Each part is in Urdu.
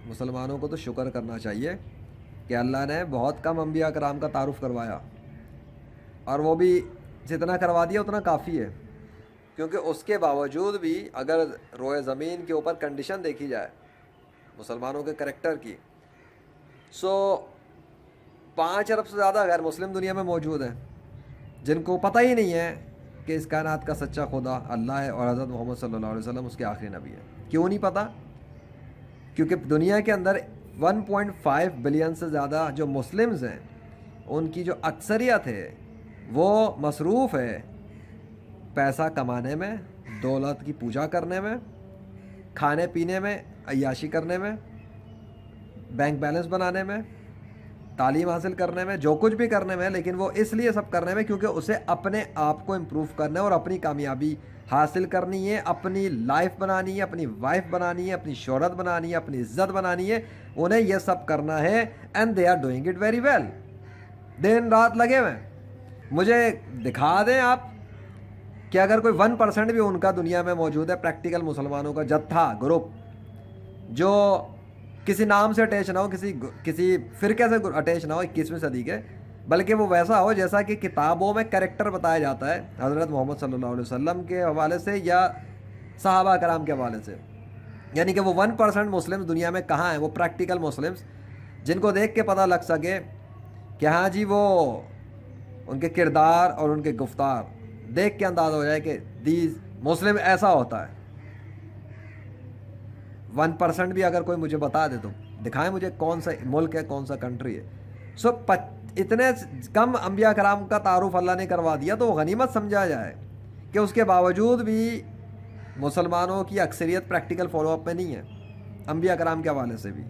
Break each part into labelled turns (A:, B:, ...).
A: مسلمانوں کو تو شکر کرنا چاہیے کہ اللہ نے بہت کم انبیاء کرام کا تعارف کروایا، اور وہ بھی جتنا کروا دیا اتنا کافی ہے، کیونکہ اس کے باوجود بھی اگر روئے زمین کے اوپر کنڈیشن دیکھی جائے مسلمانوں کے کریکٹر کی، سو 5 ارب سے زیادہ غیر مسلم دنیا میں موجود ہیں جن کو پتہ ہی نہیں ہے کہ اس کائنات کا سچا خدا اللہ ہے اور حضرت محمد صلی اللہ علیہ وسلم اس کے آخری نبی ہے۔ کیوں نہیں پتہ؟ کیونکہ دنیا کے اندر 1.5 بلین سے زیادہ جو مسلمز ہیں ان کی جو اکثریت ہے وہ مصروف ہے پیسہ کمانے میں، دولت کی پوجا کرنے میں، کھانے پینے میں، عیاشی کرنے میں، بینک بیلنس بنانے میں، تعلیم حاصل کرنے میں، جو کچھ بھی کرنے میں، لیکن وہ اس لیے سب کرنے میں کیونکہ اسے اپنے آپ کو امپروو کرنا ہے اور اپنی کامیابی حاصل کرنی ہے، اپنی لائف بنانی ہے، اپنی وائف بنانی ہے، اپنی شہرت بنانی ہے، اپنی عزت بنانی ہے، انہیں یہ سب کرنا ہے، and they are doing it very well, دن رات لگے ہوئے۔ مجھے دکھا دیں آپ کہ اگر کوئی 1% بھی ان کا دنیا میں موجود ہے پریکٹیکل مسلمانوں کا جتھا، گروپ، جو کسی نام سے اٹیچ نہ ہو، کسی فرقے سے اٹیچ نہ ہو 21ویں صدی کے، بلکہ وہ ویسا ہو جیسا کہ کتابوں میں کریکٹر بتایا جاتا ہے حضرت محمد صلی اللہ علیہ وسلم کے حوالے سے یا صحابہ کرام کے حوالے سے، یعنی کہ وہ 1% مسلم دنیا میں کہاں ہیں، وہ پریکٹیکل مسلمس جن کو دیکھ کے پتہ لگ سکے کہ ہاں جی وہ ان کے کردار اور ان کے گفتار دیکھ کے اندازہ ہو جائے کہ دیز مسلم ایسا ہوتا ہے۔ 1% بھی اگر کوئی مجھے بتا دے تو دکھائیں مجھے کون سا ملک ہے، کون سا کنٹری ہے۔ سو اتنے کم انبیاء کرام کا تعارف اللہ نے کروا دیا تو وہ غنیمت سمجھا جائے کہ اس کے باوجود بھی مسلمانوں کی اکثریت پریکٹیکل فالو اپ میں نہیں ہے انبیاء کرام کے حوالے سے بھی۔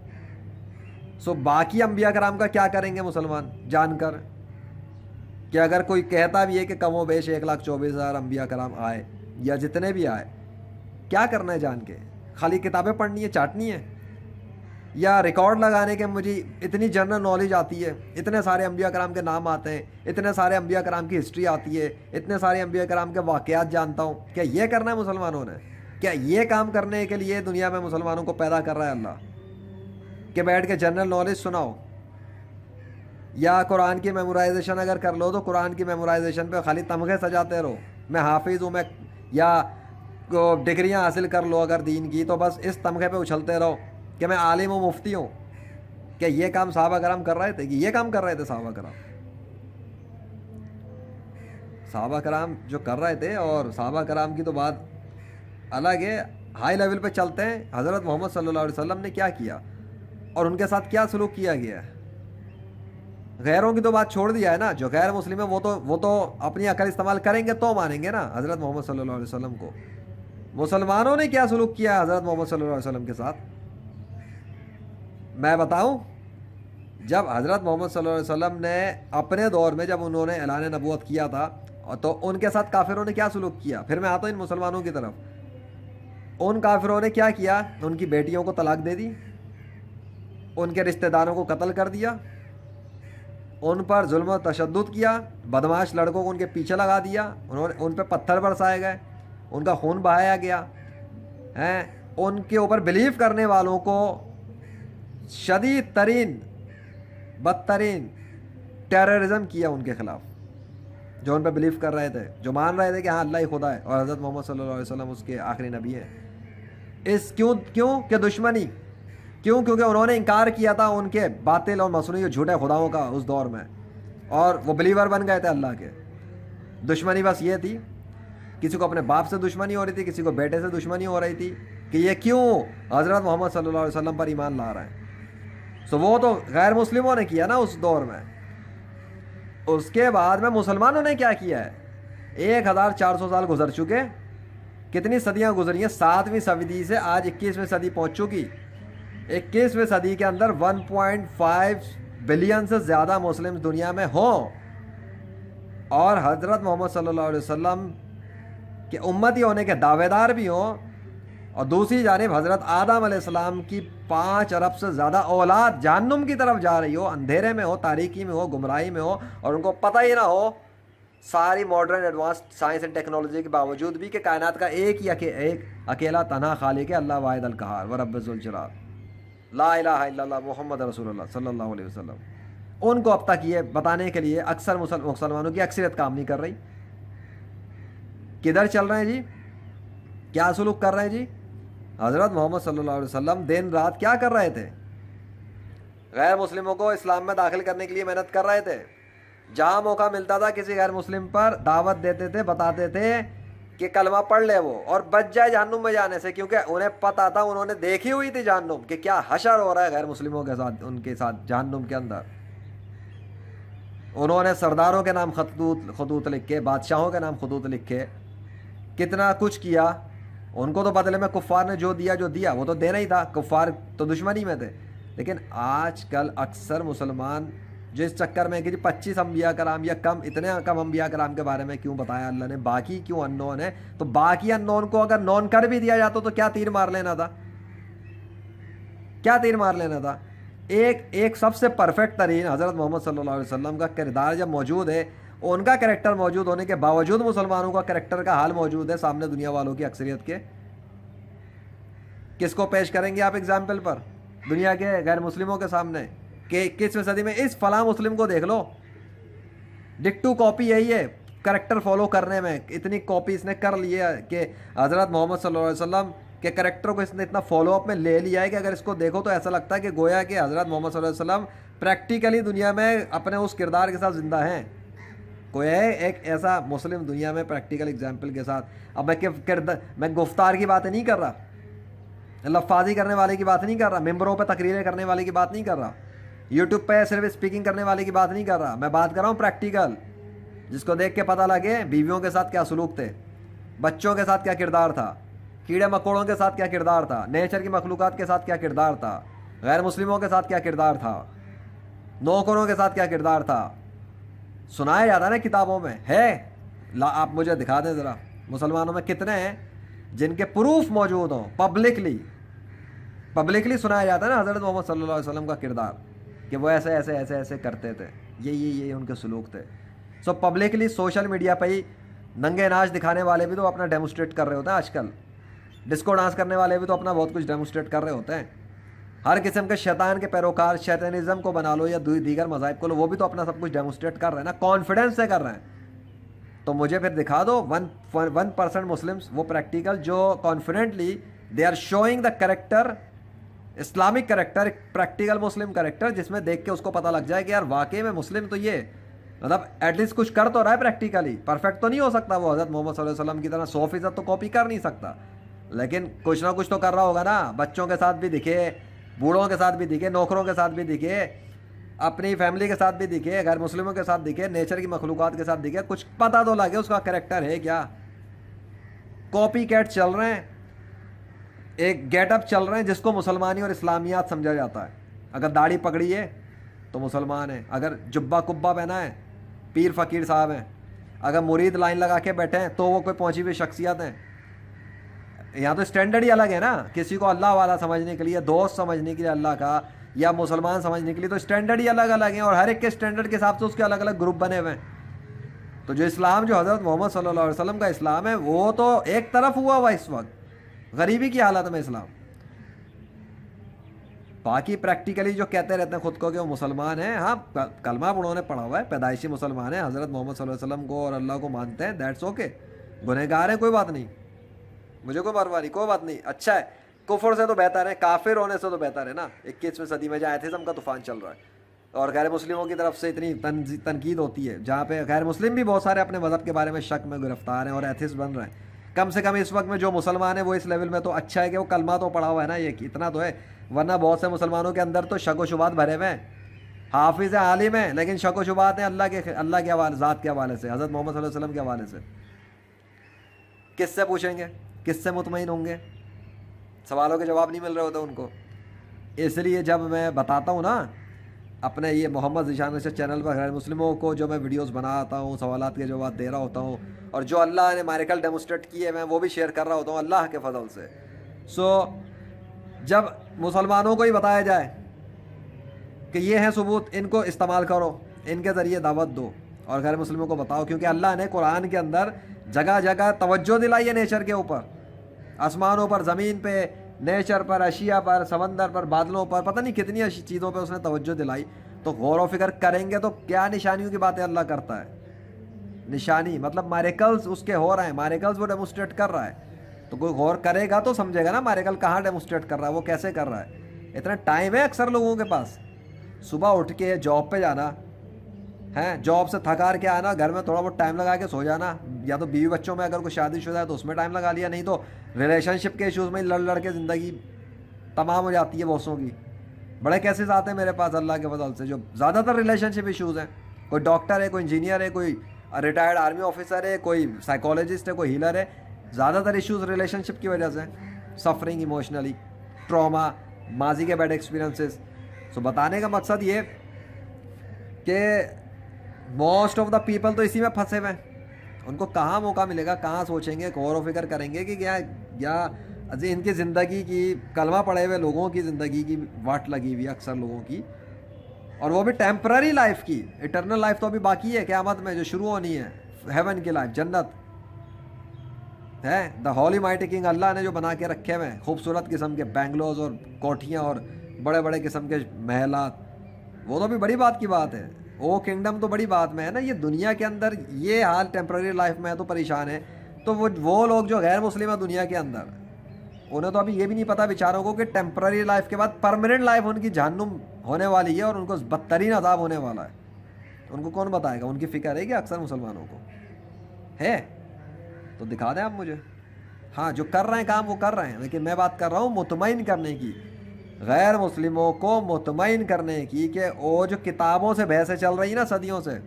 A: سو باقی انبیاء کرام کا کیا کریں گے مسلمان جان کر کہ اگر کوئی کہتا بھی ہے کہ کم و بیش 1,24,000 انبیاء کرام آئے یا جتنے بھی آئے، کیا کرنا ہے جان کے؟ خالی کتابیں پڑھنی ہے، چاٹنی ہے، یا ریکارڈ لگانے کے مجھے اتنی جنرل نالج آتی ہے، اتنے سارے انبیاء کرام کے نام آتے ہیں، اتنے سارے انبیاء کرام کی ہسٹری آتی ہے، اتنے سارے انبیاء کرام کے واقعات جانتا ہوں؟ کیا یہ کرنا ہے مسلمانوں نے؟ کیا یہ کام کرنے کے لیے دنیا میں مسلمانوں کو پیدا کر رہا ہے اللہ کہ بیٹھ کے جنرل نالج سناؤ؟ یا قرآن کی میمورائزیشن اگر کر لو تو قرآن کی میمورائزیشن پہ خالی تمغے سجاتے رہو، میں حافظ ہوں، میں، یا ڈگریاں حاصل کر لو اگر دین کی تو بس اس تمغے پہ اچھلتے رہو کہ میں عالم ہوں، مفتی ہوں۔ کہ یہ کام صحابہ کرام کر رہے تھے؟ کہ یہ کام کر رہے تھے صحابہ کرام؟ صحابہ کرام جو کر رہے تھے، اور صحابہ کرام کی تو بات الگ ہے، ہائی لیول پہ چلتے ہیں، حضرت محمد صلی اللہ علیہ وسلم نے کیا کیا اور ان کے ساتھ کیا سلوک کیا گیا ہے۔ غیروں کی تو بات چھوڑ دیا ہے نا، جو غیر مسلم ہے وہ تو اپنی عقل استعمال کریں گے تو مانیں گے نا حضرت محمد صلی اللہ علیہ وسلم کو۔ مسلمانوں نے کیا سلوک کیا ہے حضرت محمد صلی اللہ علیہ وسلم کے ساتھ؟ میں بتاؤں، جب حضرت محمد صلی اللہ علیہ وسلم نے اپنے دور میں جب انہوں نے اعلان نبوت کیا تھا تو ان کے ساتھ کافروں نے کیا سلوک کیا؟ پھر میں آتا ہوں ان مسلمانوں کی طرف۔ ان کافروں نے کیا کیا؟ ان کی بیٹیوں کو طلاق دے دی، ان کے رشتہ داروں کو قتل کر دیا، ان پر ظلم و تشدد کیا، بدماش لڑکوں کو ان کے پیچھے لگا دیا، ان پہ پتھر برسائے گئے، ان کا خون بہایا گیا، ان کے اوپر بلیو کرنے والوں کو شدید ترین بدترین ٹیررزم کیا ان کے خلاف، جو ان پہ بلیو کر رہے تھے، جو مان رہے تھے کہ ہاں اللہ ہی خدا ہے اور حضرت محمد صلی اللہ علیہ وسلم اس کے آخری نبی ہیں۔ کیوں کہ دشمنی، کیونکہ انہوں نے انکار کیا تھا ان کے باطل اور مصنوعی اور جھوٹے خداؤں کا اس دور میں، اور وہ بلیور بن گئے تھے اللہ کے۔ دشمنی بس یہ تھی، کسی کو اپنے باپ سے دشمنی ہو رہی تھی، کسی کو بیٹے سے دشمنی ہو رہی تھی کہ یہ کیوں حضرت محمد صلی اللہ علیہ وسلم پر ایمان لا رہے ہیں۔ سو وہ تو غیر مسلموں نے کیا نا اس دور میں۔ اس کے بعد میں مسلمانوں نے کیا کیا ہے؟ 1400 سال گزر چکے، کتنی صدیاں گزری ہیں، 7ویں صدی سے آج 21ویں صدی پہنچ چکی۔ 21ویں صدی کے اندر 1.5 بلین سے زیادہ مسلم دنیا میں ہوں، اور حضرت محمد صلی اللہ علیہ وسلم کے امتی ہونے کے دعوے دار بھی ہوں، اور دوسری جانب حضرت آدم علیہ السلام کی 5 ارب سے زیادہ اولاد جہنم کی طرف جا رہی ہو، اندھیرے میں ہو، تاریکی میں ہو، گمراہی میں ہو، اور ان کو پتہ ہی نہ ہو ساری modern advance science and technology کے باوجود بھی کہ کائنات کا ایک اکیلا تنہا خالق ہے اللہ واحد القہار و رب ذوالجلال۔ لا الہ الا اللہ محمد رسول اللہ صلی اللہ علیہ وسلم، ان کو اب تک یہ بتانے کے لیے اکثر مسلمانوں کی اکثریت کام نہیں کر رہی۔ کدھر چل رہے ہیں جی؟ کیا سلوک کر رہے ہیں جی؟ حضرت محمد صلی اللہ علیہ وسلم دن رات کیا کر رہے تھے؟ غیر مسلموں کو اسلام میں داخل کرنے کے لیے محنت کر رہے تھے۔ جہاں موقع ملتا تھا کسی غیر مسلم پر دعوت دیتے تھے، بتاتے تھے کہ کلمہ پڑھ لے وہ اور بچ جائے جہنم میں جانے سے، کیونکہ انہیں پتہ تھا، انہوں نے دیکھی ہوئی تھی جہنم کہ کیا حشر ہو رہا ہے غیر مسلموں کے ساتھ، ان کے ساتھ جہنم کے اندر۔ انہوں نے سرداروں کے نام خطوط لکھے، بادشاہوں کے نام خطوط لکھے، کتنا کچھ کیا۔ ان کو تو بدلے میں کفار نے جو دیا وہ تو دینا ہی تھا، کفار تو دشمنی میں تھے۔ لیکن آج کل اکثر مسلمان جو اس چکر میں کہ 25 انبیاء کرام یا کم، اتنے کم انبیاء کرام کے بارے میں کیوں بتایا اللہ نے، باقی کیوں ان نون ہے، تو باقی ان نون کو اگر نون کر بھی دیا جاتا تو کیا تیر مار لینا تھا؟ کیا تیر مار لینا تھا؟ ایک سب سے پرفیکٹ ترین حضرت محمد صلی اللہ علیہ وسلم کا کردار جب موجود ہے، ان کا کریکٹر موجود ہونے کے باوجود مسلمانوں کا کریکٹر کا حال موجود ہے سامنے دنیا والوں کی اکثریت کے، کس کو پیش کریں گے آپ ایگزامپل پر دنیا کے غیر مسلموں کے سامنے کہ 21ویں صدی میں اس فلاں مسلم کو دیکھ لو، ڈکٹو کاپی یہی ہے کریکٹر فالو کرنے میں، اتنی کاپی اس نے کر لی ہے کہ حضرت محمد صلی اللہ علیہ وسلم کے کریکٹر کو اس نے اتنا فالو اپ میں لے لیا ہے کہ اگر اس کو دیکھو تو ایسا لگتا ہے کہ گویا کہ حضرت محمد صلی اللہ علیہ وسلم پریکٹیکلی دنیا میں اپنے اس کردار کے ساتھ زندہ ہیں۔ کوئی ہے ایک ایسا مسلم دنیا میں پریکٹیکل ایگزامپل کے ساتھ؟ اب میں گفتار کی باتیں نہیں کر رہا، لفاظی کرنے والے کی بات نہیں کر رہا، ممبروں پہ تقریریں کرنے والے کی بات نہیں کر رہا، یوٹیوب پہ صرف اسپیکنگ کرنے والے کی بات نہیں کر رہا، میں بات کر رہا ہوں پریکٹیکل، جس کو دیکھ کے پتہ لگے بیویوں کے ساتھ کیا سلوک تھے، بچوں کے ساتھ کیا کردار تھا، کیڑے مکوڑوں کے ساتھ کیا کردار تھا، نیچر کی مخلوقات کے ساتھ کیا کردار تھا، غیر مسلموں کے ساتھ کیا کردار تھا، نوکروں کے ساتھ کیا کردار تھا۔ سنایا جاتا ہے نا کتابوں میں، ہے آپ مجھے دکھا دیں ذرا مسلمانوں میں کتنے ہیں جن کے پروف موجود ہوں، پبلکلی سنایا جاتا ہے نا حضرت محمد صلی اللہ علیہ وسلم کا کردار کہ وہ ایسے ایسے ایسے ایسے کرتے تھے، یہ ان کے سلوک تھے۔ سو پبلکلی سوشل میڈیا پہ ہی ننگے ناچ دکھانے والے بھی تو اپنا ڈیمونسٹریٹ کر رہے ہوتے ہیں، آج کل ڈسکو ڈانس کرنے والے بھی تو اپنا بہت کچھ ڈیمونسٹریٹ کر رہے ہوتے ہیں، ہر قسم کے شیطان کے پیروکار، شیطانزم کو بنا لو یا دیگر مذاہب کو لو، وہ بھی تو اپنا سب کچھ ڈیمونسٹریٹ کر رہے ہیں نا، کانفیڈنس سے کر رہے ہیں۔ تو مجھے پھر دکھا دو 1% مسلمس وہ پریکٹیکل جو confidently they are showing the character, Islamic character, practical Muslim character, جس میں دیکھ کے اس کو پتہ لگ جائے کہ یار واقعی میں مسلم تو یہ مطلب ایٹ لیسٹ کچھ کر تو رہا ہے پریکٹیکلی، پرفیکٹ تو نہیں ہو سکتا وہ حضرت محمد صلی اللہ علیہ وسلم کی طرح 100% تو کاپی کر نہیں سکتا، لیکن کچھ نہ کچھ تو کر رہا ہوگا نا، بچوں کے ساتھ بھی دکھے، بوڑھوں کے ساتھ بھی دکھے، نوکروں کے ساتھ بھی دکھے، اپنی فیملی کے ساتھ بھی دکھے، غیر مسلموں کے ساتھ دکھے، نیچر کی مخلوقات کے ساتھ دکھے، کچھ پتہ تو لگے اس کا کریکٹر ہے کیا۔ کاپی کیٹ چل رہے ہیں، ایک گیٹ اپ چل رہے ہیں جس کو مسلمانی اور اسلامیات سمجھا جاتا ہے، اگر داڑھی پکڑی ہے تو مسلمان ہے، اگر جبہ کبا پہنا ہے پیر فقیر صاحب ہیں، اگر مرید لائن لگا کے بیٹھے ہیں تو وہ کوئی پہنچی ہوئی شخصیت ہیں۔ یہاں تو اسٹینڈرڈ ہی الگ ہے نا، کسی کو اللہ والا سمجھنے کے لیے، دوست سمجھنے کے لیے اللہ کا، یا مسلمان سمجھنے کے لیے تو اسٹینڈرڈ ہی الگ الگ ہیں، اور ہر ایک کے اسٹینڈرڈ کے حساب سے اس کے الگ الگ گروپ بنے ہوئے ہیں۔ تو جو اسلام، جو حضرت محمد صلی اللہ علیہ وسلم کا اسلام ہے، وہ تو ایک طرف ہوا ہوا اس وقت غریبی کی حالت میں اسلام، باقی پریکٹیکلی جو کہتے رہتے ہیں خود کو کہ وہ مسلمان ہیں، ہاں کلمہ انہوں نے پڑھا ہوا ہے، پیدائشی مسلمان ہیں، حضرت محمد صلی اللہ علیہ وسلم کو اور اللہ کو مانتے ہیں، دیٹس اوکے، گنہگار ہیں، کوئی بات نہیں، مجھے کوئی پرواہ نہیں، کوئی بات نہیں، اچھا ہے، کفر سے تو بہتر ہے، کافر ہونے سے تو بہتر ہے نا، 21ویں صدی میں جہاں ایتھزم کا طوفان چل رہا ہے اور غیر مسلموں کی طرف سے اتنی تنقید ہوتی ہے، جہاں پہ غیر مسلم بھی بہت سارے اپنے مذہب کے بارے میں شک میں گرفتار ہیں اور ایتھسٹ بن رہے ہیں، کم سے کم اس وقت میں جو مسلمان ہیں وہ اس لیول میں تو اچھا ہے کہ وہ کلمہ تو پڑھا ہوا ہے نا، یہ اتنا تو ہے، ورنہ بہت سے مسلمانوں کے اندر تو شک و شبہات بھرے ہوئے ہیں، حافظ ہیں، عالم ہیں، لیکن شک و شبہات ہیں اللہ کے حوالے، ذات کے حوالے سے، حضرت محمد صلی اللہ علیہ وسلم کے حوالے سے۔ کس سے پوچھیں گے، کس سے مطمئن ہوں گے؟ سوالوں کے جواب نہیں مل رہے ہوتے ان کو۔ اس لیے جب میں بتاتا ہوں نا اپنے یہ محمد ذیشان رشید چینل پر غیر مسلموں کو جو میں ویڈیوز بناتا ہوں، سوالات کے جواب دے رہا ہوتا ہوں، اور جو اللہ نے میریکل ڈیمونسٹریٹ کیے میں وہ بھی شیئر کر رہا ہوتا ہوں اللہ کے فضل سے۔ جب مسلمانوں کو ہی بتایا جائے کہ یہ ہیں ثبوت، ان کو استعمال کرو، ان کے ذریعے دعوت دو اور غیر مسلموں کو بتاؤ، کیونکہ اللہ نے قرآن کے اندر جگہ جگہ توجہ دلائی ہے نیچر کے اوپر، آسمانوں پر، زمین پہ، نیچر پر, اشیاء پر, سمندر پر, بادلوں پر, پتہ نہیں کتنی چیزوں پہ اس نے توجہ دلائی. تو غور و فکر کریں گے تو کیا نشانیوں کی باتیں اللہ کرتا ہے. نشانی مطلب میریکلز اس کے ہو رہے ہیں, میریکلز وہ ڈیمونسٹریٹ کر رہا ہے. تو کوئی غور کرے گا تو سمجھے گا نا میریکل کہاں ڈیمونسٹریٹ کر رہا ہے, وہ کیسے کر رہا ہے. اتنا ٹائم ہے اکثر لوگوں کے پاس, صبح اٹھ کے جاب پہ جانا ہے, جاب سے تھکار کے آنا, گھر میں تھوڑا بہت ٹائم لگا کے سو جانا, یا تو بیوی بچوں میں اگر کوئی شادی شدہ ہے تو اس میں ٹائم لگا لیا, نہیں تو ریلیشن شپ کے ایشوز میں لڑ لڑ کے زندگی تمام ہو جاتی ہے بوسوں کی. بڑے کیسز آتے ہیں میرے پاس اللہ کے فضل سے, جو زیادہ تر ریلیشن شپ ایشوز ہیں. کوئی ڈاکٹر ہے, کوئی انجینئر ہے, کوئی ریٹائرڈ آرمی آفیسر ہے, کوئی سائیکالوجسٹ ہے, کوئی ہیلر ہے. زیادہ تر ایشوز ریلیشن شپ کی وجہ سے, سفرنگ, ایموشنلی ٹراما, ماضی کے بیڈ ایکسپیرینسز. سو بتانے کا مقصد یہ کہ موسٹ آف دا پیپل تو اسی میں پھنسے ہوئے ہیں. ان کو کہاں موقع ملے گا, کہاں سوچیں گے, غور و فکر کریں گے کہ کیا ان کی زندگی کی, کلمہ پڑے ہوئے لوگوں کی زندگی کی واٹ لگی ہوئی ہے اکثر لوگوں کی, اور وہ بھی ٹیمپرری لائف کی. اٹرنل لائف تو ابھی باقی ہے قیامت میں جو شروع ہونی ہے, ہیون کی لائف, جنت ہے. دا ہولی مائٹی کنگ اللہ نے جو بنا کے رکھے ہوئے ہیں خوبصورت قسم کے بینگلوز اور کوٹھیاں اور بڑے بڑے قسم کے محلات, وہ تو بھی بڑی بات کی بات ہے. وہ کنگڈم تو بڑی بات میں ہے نا. یہ دنیا کے اندر یہ حال ٹیمپرری لائف میں ہے تو پریشان ہے. تو وہ لوگ جو غیر مسلم ہیں دنیا کے اندر, انہیں تو ابھی یہ بھی نہیں پتا بیچاروں کو کہ ٹیمپرری لائف کے بعد پرماننٹ لائف ان کی جہنم ہونے والی ہے اور ان کو بدترین عذاب ہونے والا ہے. ان کو کون بتائے گا؟ ان کی فکر ہے کہ اکثر مسلمانوں کو ہے. تو دکھا دیں آپ مجھے. ہاں جو کر رہے ہیں کام وہ کر رہے ہیں, لیکن میں بات کر رہا ہوں مطمئن کرنے کی, غیر مسلموں کو مطمئن کرنے کی کہ وہ جو کتابوں سے بحثیں چل رہی ہیں نا صدیوں سے,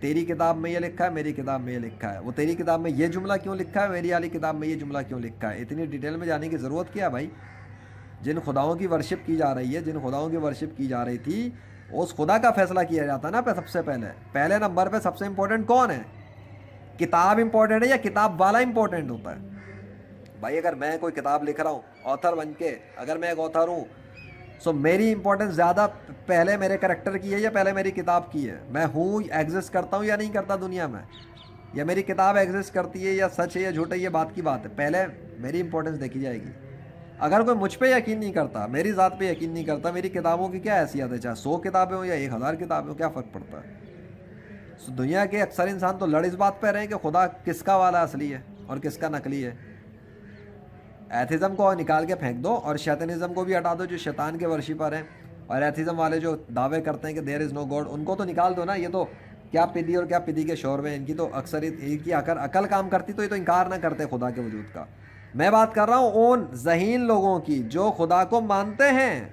A: تیری کتاب میں یہ لکھا ہے, میری کتاب میں یہ لکھا ہے, وہ تیری کتاب میں یہ جملہ کیوں لکھا ہے, میری والی کتاب میں یہ جملہ کیوں لکھا ہے. اتنی ڈیٹیل میں جانے کی ضرورت کیا ہے بھائی؟ جن خداؤں کی ورشپ کی جا رہی ہے, جن خداؤں کی ورشپ کی جا رہی تھی, اس خدا کا فیصلہ کیا جاتا نا سب سے پہلے نمبر پہ سب سے امپورٹنٹ کون ہے؟ کتاب امپورٹنٹ ہے یا کتاب والا امپورٹنٹ ہوتا ہے؟ بھائی اگر میں کوئی کتاب لکھ رہا ہوں آتھر بن کے, اگر میں ایک آتھر ہوں, سو میری امپورٹنس زیادہ پہلے میرے کریکٹر کی ہے یا پہلے میری کتاب کی ہے؟ میں ہوں, ایگزسٹ کرتا ہوں یا نہیں کرتا دنیا میں, یا میری کتاب ایگزسٹ کرتی ہے یا سچ ہے یا جھوٹ ہے, یہ بات کی بات ہے. پہلے میری امپورٹنس دیکھی جائے گی. اگر کوئی مجھ پہ یقین نہیں کرتا, میری ذات پہ یقین نہیں کرتا, میری کتابوں کی کیا حیثیت ہے؟ چاہے 100 کتابیں ہوں یا 1000 کتابیں ہوں, کیا فرق پڑتا ہے؟ دنیا کے اکثر انسان تو لڑ اس بات پہ رہے ہیں کہ خدا کس کا والا اصلی ہے اور کس کا نقلی ہے. ایتھزم کو نکال کے پھینک دو اور شیطنزم کو بھی ہٹا دو, جو شیطان کے ورشپر ہیں, اور ایتھزم والے جو دعوے کرتے ہیں کہ دیر از نو گاڈ, ان کو تو نکال دو نا. یہ تو کیا پدی اور کیا پدی کے شور میں, ان کی تو اکثر ایک کی عقل کام کرتی تو یہ تو انکار نہ کرتے خدا کے وجود کا. میں بات کر رہا ہوں ان ذہین لوگوں کی جو خدا کو مانتے ہیں,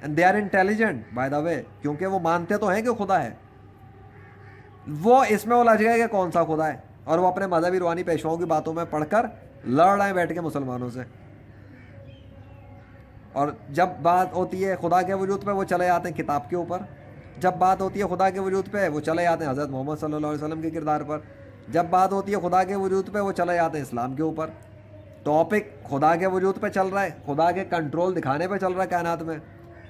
A: and they are intelligent by the way, کیونکہ وہ مانتے تو ہیں کہ خدا ہے. وہ اس میں الجھ گئے کہ کون سا خدا ہے, اور وہ اپنے مذہبی روحانی پیشواؤں کی باتوں میں پڑھ کر لڑ رہے ہیں بیٹھ کے مسلمانوں سے. اور جب بات ہوتی ہے خدا کے وجود پہ وہ چلے آتے ہیں کتاب کے اوپر, جب بات ہوتی ہے خدا کے وجود پہ وہ چلے آتے ہیں حضرت محمد صلی اللہ علیہ وسلم کے کردار پر, جب بات ہوتی ہے خدا کے وجود پہ وہ چلے آتے ہیں اسلام کے اوپر. ٹاپک خدا کے وجود پہ چل رہا ہے, خدا کے کنٹرول دکھانے پہ چل رہا ہے کائنات میں,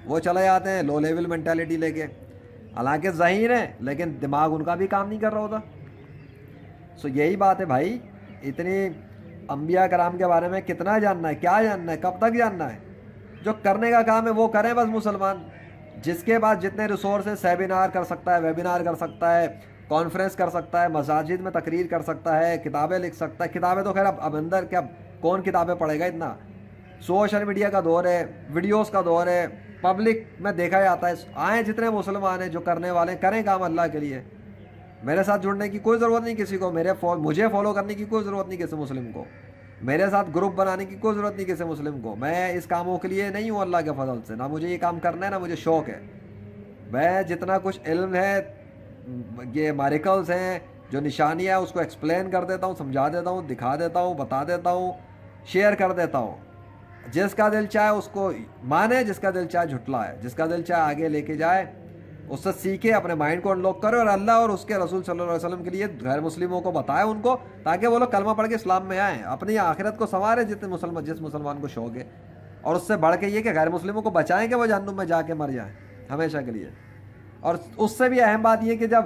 A: وہ چلے آتے ہیں لو لیول مینٹیلٹی لے کے. حالانکہ ذہین ہے لیکن دماغ ان کا بھی کام نہیں کر رہا ہوتا. سو یہی بات ہے بھائی, اتنی انبیاء کرام کے بارے میں کتنا جاننا ہے, کیا جاننا ہے, کب تک جاننا ہے؟ جو کرنے کا کام ہے وہ کریں بس مسلمان. جس کے بعد جتنے ریسورسز, سیمینار کر سکتا ہے, ویبینار کر سکتا ہے, کانفرنس کر سکتا ہے, مساجد میں تقریر کر سکتا ہے, کتابیں لکھ سکتا ہے. کتابیں تو خیر اب اندر کیا کون کتابیں پڑھے گا اتنا. سوشل میڈیا کا دور ہے, ویڈیوز کا دور ہے, پبلک میں دیکھا جاتا ہے. آئیں جتنے مسلمان ہیں جو کرنے والے ہیں, کریں کام اللہ کے لیے. میرے ساتھ جڑنے کی کوئی ضرورت نہیں کسی کو, مجھے فالو کرنے کی کوئی ضرورت نہیں کسی مسلم کو, میرے ساتھ گروپ بنانے کی کوئی ضرورت نہیں کسی مسلم کو. میں اس کاموں کے لیے نہیں ہوں اللہ کے فضل سے, نہ مجھے یہ کام کرنا ہے نہ مجھے شوق ہے. میں جتنا کچھ علم ہے, یہ میریکلز ہیں, جو نشانیاں ہیں اس کو ایکسپلین کر دیتا ہوں, سمجھا دیتا ہوں, دکھا دیتا ہوں, بتا دیتا ہوں, شیئر کر دیتا ہوں. جس کا دل چاہے اس کو مانے, جس کا دل چاہے جھٹلائے, جس کا دل چاہے آگے لے کے جائے, اس سے سیکھے, اپنے مائنڈ کو انلوک کرے, اور اللہ اور اس کے رسول صلی اللہ علیہ وسلم کے لیے غیر مسلموں کو بتائے ان کو, تاکہ وہ لوگ کلمہ پڑھ کے اسلام میں آئیں, اپنی آخرت کو سنوارے جس مسلمان کو شوق ہے. اور اس سے بڑھ کے یہ کہ غیر مسلموں کو بچائیں کہ وہ جہنم میں جا کے مر جائیں ہمیشہ کے لیے. اور اس سے بھی اہم بات یہ کہ جب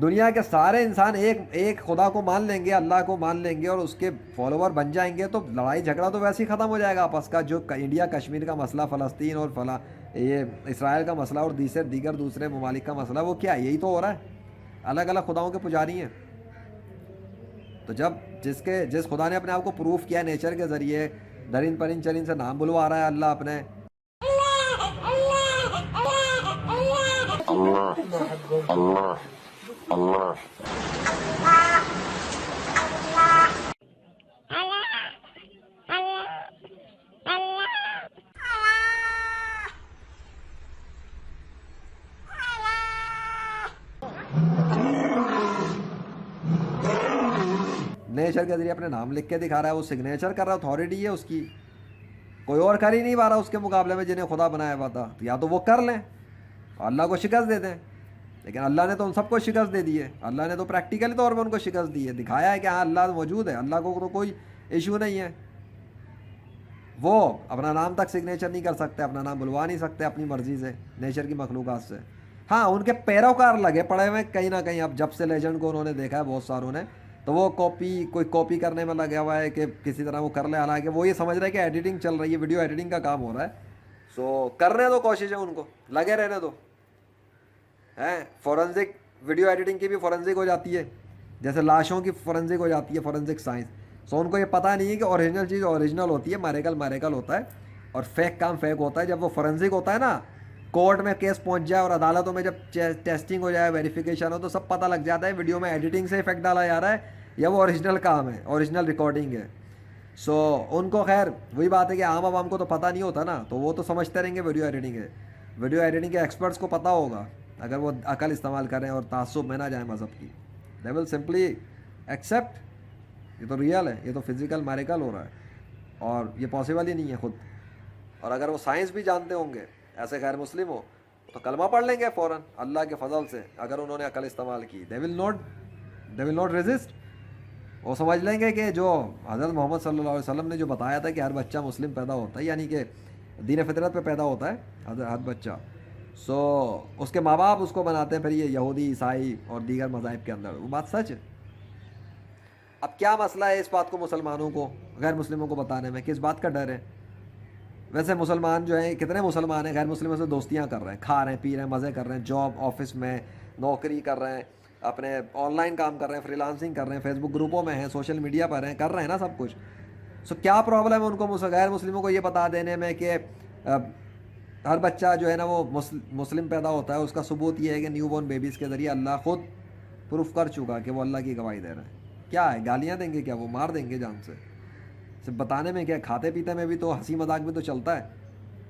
A: دنیا کے سارے انسان ایک خدا کو مان لیں گے، اللہ کو مان لیں گے اور اس کے فالوور بن جائیں گے، تو لڑائی جھگڑا تو ویسے ہی ختم ہو جائے گا آپس کا. جو انڈیا کشمیر کا مسئلہ، فلسطین اور یہ اسرائیل کا مسئلہ اور دیگر دوسرے ممالک کا مسئلہ، وہ کیا ہے؟ یہی تو ہو رہا ہے. الگ الگ خداؤں کے پجاری ہیں. تو جب جس خدا نے اپنے آپ کو پروف کیا نیچر کے ذریعے، درین پرین چرین سے نام بلوا رہا ہے اللہ اپنے، نیچر کے ذریعے اپنے نام لکھ کے دکھا رہا ہے. وہ سگنیچر کر رہا ہے، اتھارٹی ہے اس کی، کوئی اور کر ہی نہیں پا رہا اس کے مقابلے میں جنہیں خدا بنایا ہوا تھا. یا تو وہ کر لیں اور اللہ کو شکست دے دیں، لیکن اللہ نے تو ان سب کو شکست دے دی ہے. اللہ نے تو پریکٹیکلی طور پہ ان کو شکست دی ہے، دکھایا ہے کہ ہاں اللہ موجود ہے، اللہ کو تو کوئی ایشو نہیں ہے. وہ اپنا نام تک سگنیچر نہیں کر سکتے، اپنا نام بلوا نہیں سکتے اپنی مرضی سے نیچر کی مخلوقات سے. ہاں ان کے پیروکار لگے پڑے ہوئے کہیں نہ کہیں. اب جب سے لیجنڈ کو انہوں نے دیکھا ہے بہت ساروں نے، تو وہ کوئی کاپی کرنے میں لگا ہوا ہے کہ کسی طرح وہ کر لے. حالانکہ وہ یہ سمجھ رہے ہیں کہ ایڈیٹنگ چل رہی ہے، ویڈیو ایڈیٹنگ کا کام ہو رہا ہے. سو کرنے دو کوشش ہے، ان کو لگے رہنے دو. فورنزک ویڈیو ایڈیٹنگ کی بھی فورنزک ہو جاتی ہے، جیسے لاشوں کی فورنزک ہو جاتی ہے فورنزک سائنس. سو ان کو یہ پتہ نہیں ہے کہ اوریجنل چیز اوریجنل ہوتی ہے، میریکل ہوتا ہے، اور فیک کام فیک ہوتا ہے. جب وہ فورنزک ہوتا ہے نا، کورٹ میں کیس پہنچ جائے اور عدالتوں میں جب ٹیسٹنگ ہو جائے، ویریفیکیشن ہو، تو سب پتہ لگ جاتا ہے ویڈیو میں ایڈیٹنگ سے افیکٹ ڈالا جا رہا ہے یا وہ اوریجنل کام ہے، اوریجنل ریکارڈنگ ہے. سو ان کو خیر وہی بات ہے کہ عام عوام کو تو پتہ نہیں ہوتا نا، تو وہ تو سمجھتے رہیں گے ویڈیو ایڈیٹنگ ہے. ویڈیو ایڈیٹنگ کے ایکسپرٹس کو پتہ ہوگا، اگر وہ عقل استعمال کریں اور تعصب میں نہ جائیں مذہب کی. دے ول سمپلی ایکسیپٹ یہ تو ریئل ہے، یہ تو فزیکل میریکل ہو رہا ہے اور یہ پاسبل ہی نہیں ہے خود. اور اگر وہ سائنس بھی جانتے ہوں گے، ایسے غیر مسلم ہو، تو کلمہ پڑھ لیں گے فوراً اللہ کے فضل سے. اگر انہوں نے عقل استعمال کی، دے ول ناٹ ریزسٹ. وہ سمجھ لیں گے کہ جو حضرت محمد صلی اللہ علیہ وسلم نے جو بتایا تھا کہ ہر بچہ مسلم پیدا ہوتا ہے، یعنی کہ دین فطرت پہ پیدا ہوتا ہے ہر بچہ. سو اس کے ماں باپ اس کو بناتے ہیں پھر یہ یہودی، عیسائی اور دیگر مذاہب کے اندر. وہ بات سچ ہے. اب کیا مسئلہ ہے اس بات کو مسلمانوں کو غیر مسلموں کو بتانے میں؟ کس بات کا ڈر ہے؟ ویسے مسلمان جو ہیں، کتنے مسلمان ہیں غیر مسلموں سے دوستیاں کر رہے ہیں، کھا رہے ہیں، پی رہے ہیں، مزے کر رہے ہیں، جاب آفس میں نوکری کر رہے ہیں، اپنے آن لائن کام کر رہے ہیں، فری لانسنگ کر رہے ہیں، فیس بک گروپوں میں ہیں، سوشل میڈیا پر ہیں، کر رہے ہیں نا سب کچھ. سو کیا پرابلم ہے ان کو غیر مسلموں کو یہ بتا دینے میں کہ ہر بچہ جو ہے نا وہ مسلم پیدا ہوتا ہے؟ اس کا ثبوت یہ ہے کہ نیو بورن بیبیز کے ذریعے اللہ خود پروف کر چکا کہ وہ اللہ کی گواہی دے رہے ہیں. کیا ہے، گالیاں دیں گے کیا؟ وہ مار دیں گے جان سے. صرف بتانے میں کیا، کھاتے پیتے میں بھی تو ہنسی مذاق بھی تو چلتا ہے.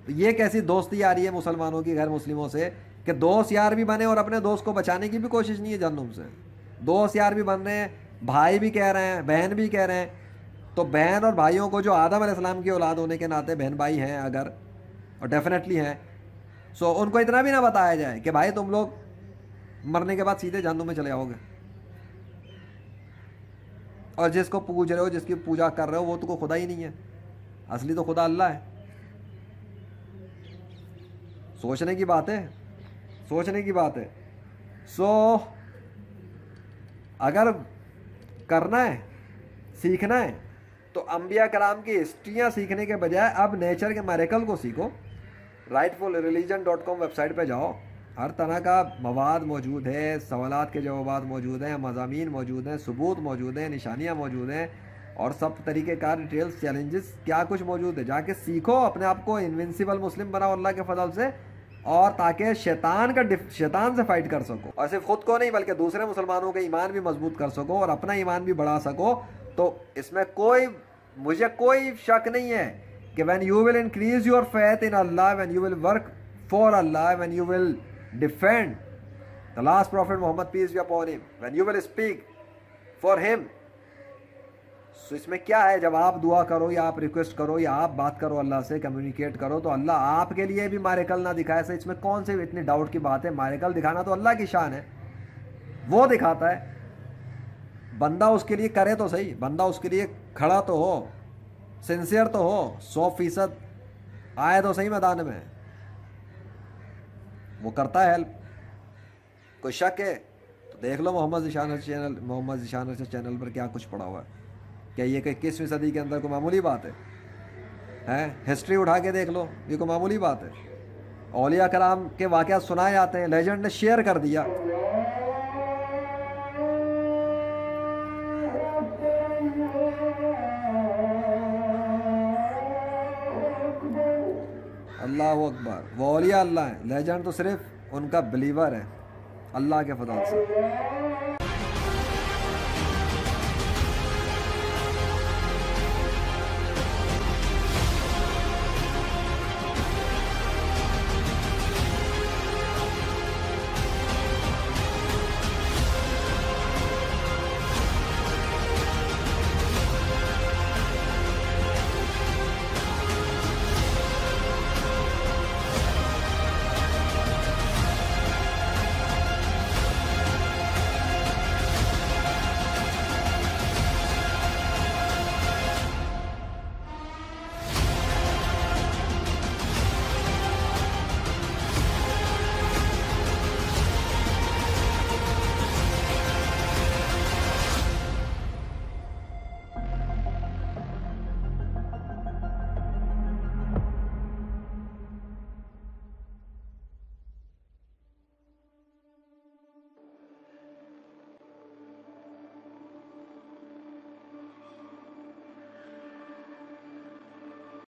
A: تو یہ کیسی دوستی آ رہی ہے مسلمانوں کی غیر مسلموں سے کہ دوست یار بھی بنے اور اپنے دوست کو بچانے کی بھی کوشش نہیں ہے جہنم سے. دوست یار بھی بن رہے ہیں، بھائی بھی کہہ رہے ہیں، بہن بھی کہہ رہے ہیں. تو بہن اور بھائیوں کو جو آدم علیہ السلام کی اولاد ہونے کے ناطے بہن بھائی ہیں اگر، اور ڈیفینیٹلی ہیں، سو ان کو اتنا بھی نہ بتایا جائے کہ بھائی تم لوگ مرنے کے بعد سیدھے جہنم میں چلے جاؤ گے، اور جس کو پوج رہے ہو، جس کی پوجا کر رہے ہو، وہ تو کوئی خدا ہی نہیں ہے. اصلی تو خدا اللہ ہے. سوچنے کی بات ہے، سوچنے کی بات ہے. سو اگر کرنا ہے، سیکھنا ہے، تو انبیاء کرام کی ہسٹریاں سیکھنے کے بجائے اب نیچر کے میریکل کو سیکھو. rightfulreligion.com ویب سائٹ پہ جاؤ، ہر طرح کا مواد موجود ہے، سوالات کے جوابات موجود ہیں، مضامین موجود ہیں، ثبوت موجود ہیں، نشانیاں موجود ہیں، اور سب طریقے کار ڈیٹیلز، چیلنجز، کیا کچھ موجود ہے. جا کے سیکھو، اپنے آپ کو انوینسیبل مسلم بناؤ اللہ کے فضل سے، اور تاکہ شیطان سے فائٹ کر سکو، اور صرف خود کو نہیں بلکہ دوسرے مسلمانوں کے ایمان بھی مضبوط کر سکو اور اپنا ایمان بھی بڑھا سکو. تو اس میں مجھے کوئی شک نہیں ہے کہ when you will increase your faith in Allah, when you will work for Allah, when you will defend the last prophet Muhammad, peace be upon him, when you will speak for him, so اس میں کیا ہے؟ جب آپ دعا کرو یا آپ ریکویسٹ کرو یا آپ بات کرو اللہ سے، کمیونیکیٹ کرو، تو اللہ آپ کے لیے بھی میریکل نہ دکھائے سے اس میں کون سی اتنی ڈاؤٹ کی بات ہے؟ میریکل دکھانا تو اللہ کی شان ہے، وہ دکھاتا ہے. بندہ اس کے لیے کرے تو صحیح، بندہ اس کے لیے کھڑا تو ہو، سنسیئر تو ہو، 100% آئے تو صحیح میدان میں. وہ کرتا ہے ہیلپ. کوئی شک ہے تو دیکھ لو محمد ذیشان ارشد چینل پر کیا کچھ پڑا ہوا ہے. کیا یہ کہ 21ویں صدی کے اندر کوئی معمولی بات ہے؟ ہسٹری اٹھا کے دیکھ لو، یہ کوئی معمولی بات ہے؟ اولیاء کرام کے واقعات سنائے جاتے ہیں، لیجنڈ نے شیئر کر دیا. اللہ اکبر. وہ اولیاء اللہ ہیں، لیجنڈ تو صرف ان کا بلیور ہے اللہ کے فضل سے.